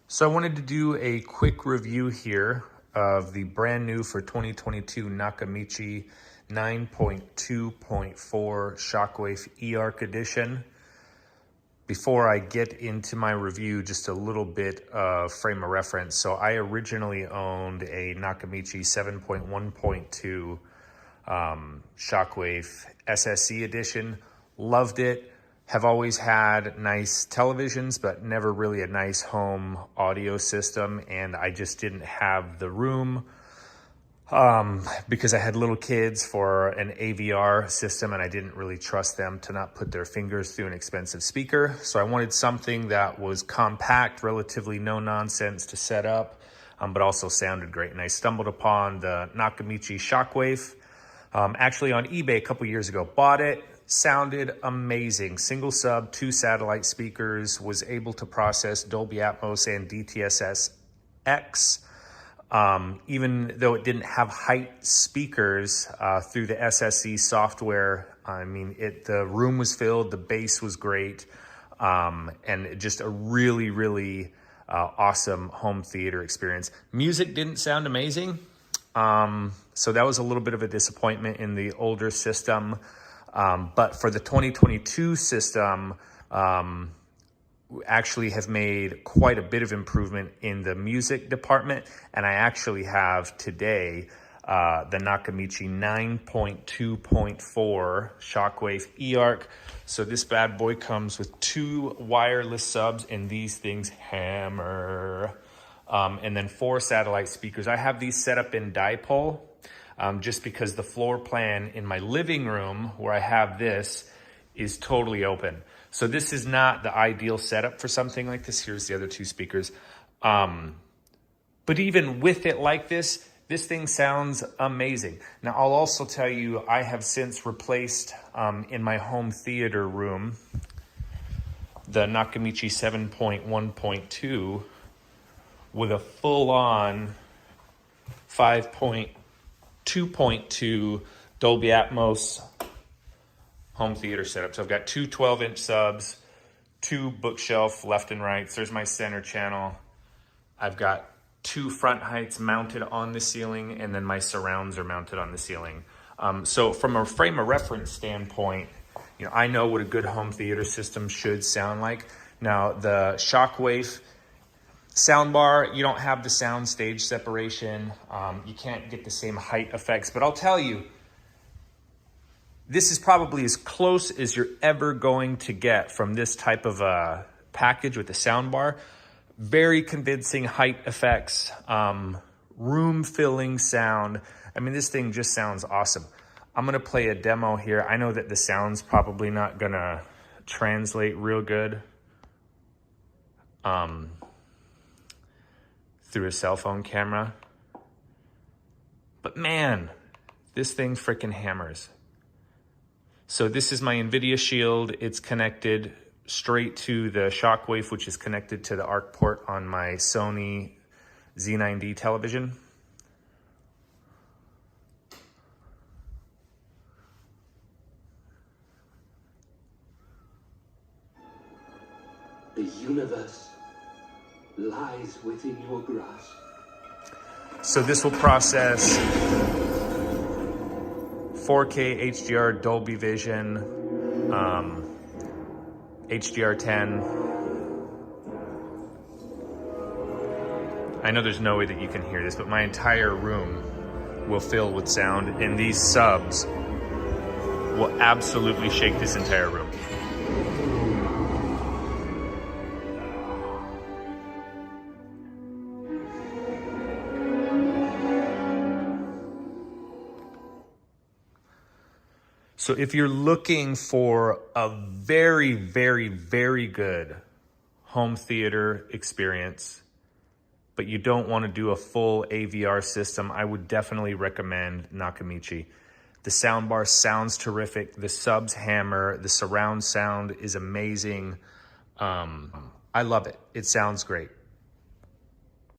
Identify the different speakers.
Speaker 1: So I wanted to do a quick review here of the brand new for 2022 Nakamichi 9.2.4 Shockwafe eARC edition. Before I get into my review, just a little bit of frame of reference. So I originally owned a Nakamichi 7.1.2 Shockwafe SSE edition. Loved it. Have always had nice televisions, but never really a nice home audio system. And I just didn't have the room because I had little kids for an AVR system, and I didn't really trust them to not put their fingers through an expensive speaker. So I wanted something that was compact, relatively no nonsense to set up, but also sounded great. And I stumbled upon the Nakamichi Shockwafe, actually on eBay a couple years ago. Bought it. Sounded amazing. Single sub, 2 satellite speakers, was able to process Dolby Atmos and DTSS-X. Even though it didn't have height speakers through the SSE software, I mean, the room was filled, the bass was great, and just a really, really awesome home theater experience. Music didn't sound amazing, so that was a little bit of a disappointment in the older system. But for the 2022 system, actually have made quite a bit of improvement in the music department. And I actually have today the Nakamichi 9.2.4 Shockwafe eARC. So this bad boy comes with 2 wireless subs, and these things hammer. And then 4 satellite speakers. I have these set up in dipole. Just because the floor plan in my living room where I have this is totally open. So this is not the ideal setup for something like this. Here's the other 2 speakers. But even with it like this thing sounds amazing. Now, I'll also tell you, I have since replaced in my home theater room the Nakamichi 7.1.2 with a full-on 5.2.2 Dolby Atmos home theater setup. So I've got 2 12-inch subs, 2 bookshelf left and right. So there's my center channel. I've got 2 front heights mounted on the ceiling, and then my surrounds are mounted on the ceiling. So from a frame of reference standpoint, I know what a good home theater system should sound like. Now, the Shockwafe Soundbar, you don't have the sound stage separation. You can't get the same height effects, but I'll tell you, this is probably as close as you're ever going to get from this type of a package with the soundbar. Very convincing height effects, room filling sound. I mean, this thing just sounds awesome. I'm gonna play a demo here. I know that the sound's probably not gonna translate real good through a cell phone camera. But man, this thing freaking hammers. So this is my NVIDIA Shield. It's connected straight to the Shockwave, which is connected to the ARC port on my Sony Z9D television.
Speaker 2: The universe lies within your grasp.
Speaker 1: So this will process 4K HDR Dolby Vision, HDR10. I know there's no way that you can hear this, but my entire room will fill with sound, and these subs will absolutely shake this entire room. So if you're looking for a very, very, very good home theater experience, but you don't want to do a full AVR system, I would definitely recommend Nakamichi. The soundbar sounds terrific. The subs hammer. The surround sound is amazing. I love it. It sounds great.